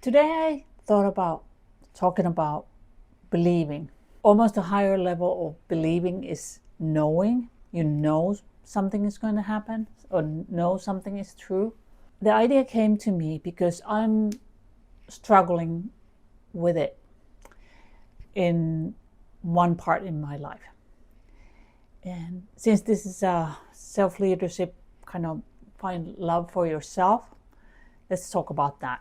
Today I thought about talking about believing. Almost a higher level of believing is knowing. You know something is going to happen or know something is true. The idea came to me because I'm struggling with it in one part in my life. And since this is a self-leadership kind of find love for yourself, let's talk about that.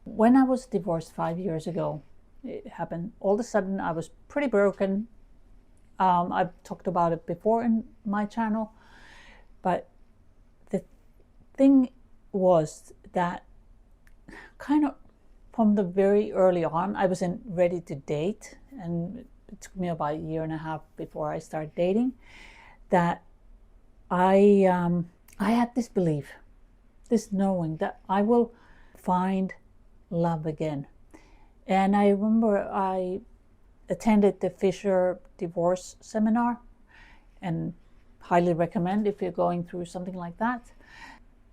When I was divorced 5 years ago, it happened. All of a sudden, I was pretty broken. I've talked about it before in my channel. But the thing was that kind of from the very early on, I wasn't ready to date. And it took me about a year and a half before I started dating, that I had this belief, this knowing that I will find love again. And I remember I attended the Fisher divorce seminar, and highly recommend if you're going through something like that.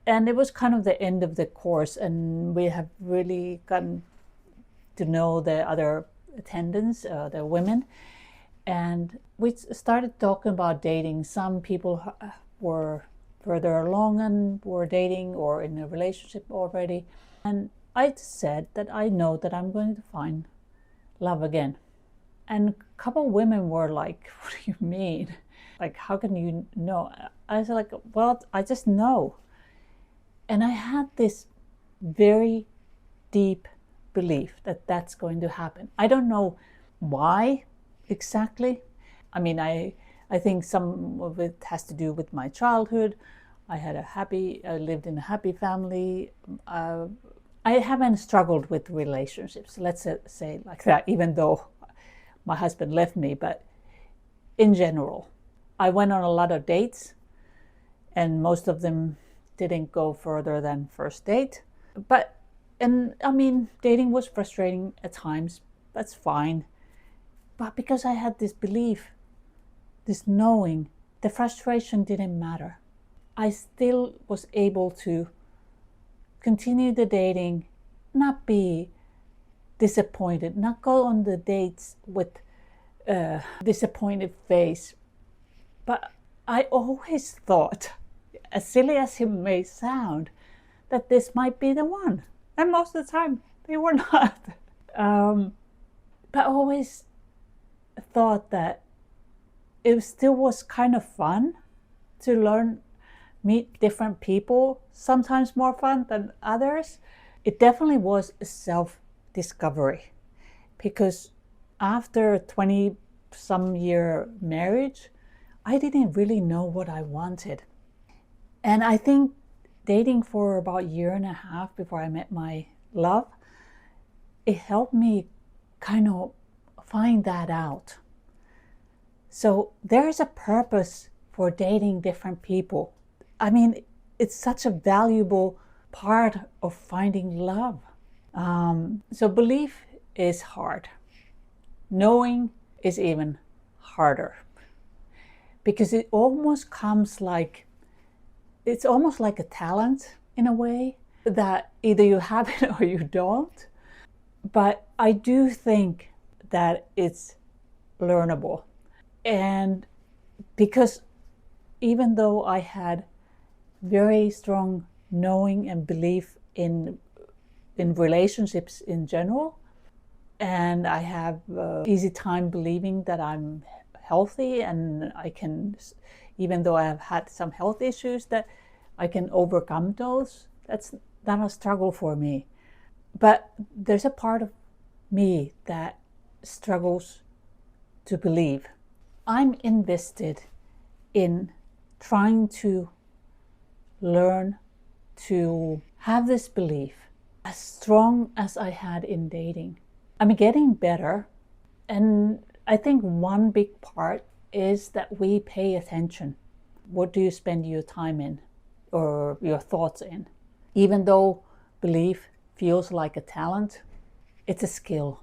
And it was kind of the end of the course, and we have really gotten to know the other attendants, the women, and we started talking about dating. Some people were further along and were dating or in a relationship already, and I said that I know that I'm going to find love again. And a couple of women were like, what do you mean? Like, how can you know? I said, like, well, I just know. And I had this very deep belief that that's going to happen. I don't know why exactly. I mean, I think some of it has to do with my childhood. I lived in a happy family. I haven't struggled with relationships, let's say like that, even though my husband left me. But in general, I went on a lot of dates, and most of them didn't go further than first date. And I mean, dating was frustrating at times. That's fine. But because I had this belief, this knowing, the frustration didn't matter. I still was able to continue the dating, not be disappointed, not go on the dates with a disappointed face. But I always thought, as silly as it may sound, that this might be the one. And most of the time, they were not. But I always thought that it still was kind of fun to meet different people, sometimes more fun than others. It definitely was a self-discovery, because after 20-some year marriage, I didn't really know what I wanted. And I think dating for about a year and a half before I met my love, it helped me kind of find that out. So there is a purpose for dating different people. I mean, it's such a valuable part of finding love. So belief is hard. Knowing is even harder, because it almost comes like, it's almost like a talent in a way, that either you have it or you don't. But I do think that it's learnable. And because even though I had very strong knowing and belief in relationships in general, and I have easy time believing that I'm healthy, and I can, even though I have had some health issues, that I can overcome those. That's not a struggle for me. But there's a part of me that struggles to believe. I'm invested in trying to learn to have this belief as strong as I had in dating. I'm getting better, and I think one big part is that we pay attention. What do you spend your time in, or your thoughts in? Even though belief feels like a talent, it's a skill.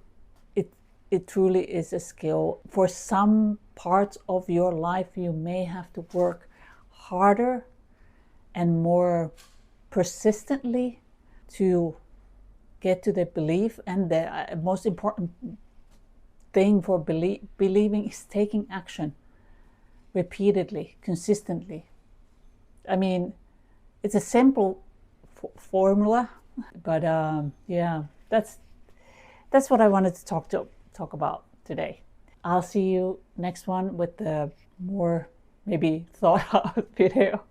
It truly is a skill. For some parts of your life, you may have to work harder and more persistently to get to the belief. And the most important thing for believing is taking action repeatedly, consistently. I mean, it's a simple formula, but yeah, that's what I wanted to talk about today. I'll see you next one with the more maybe thought out video.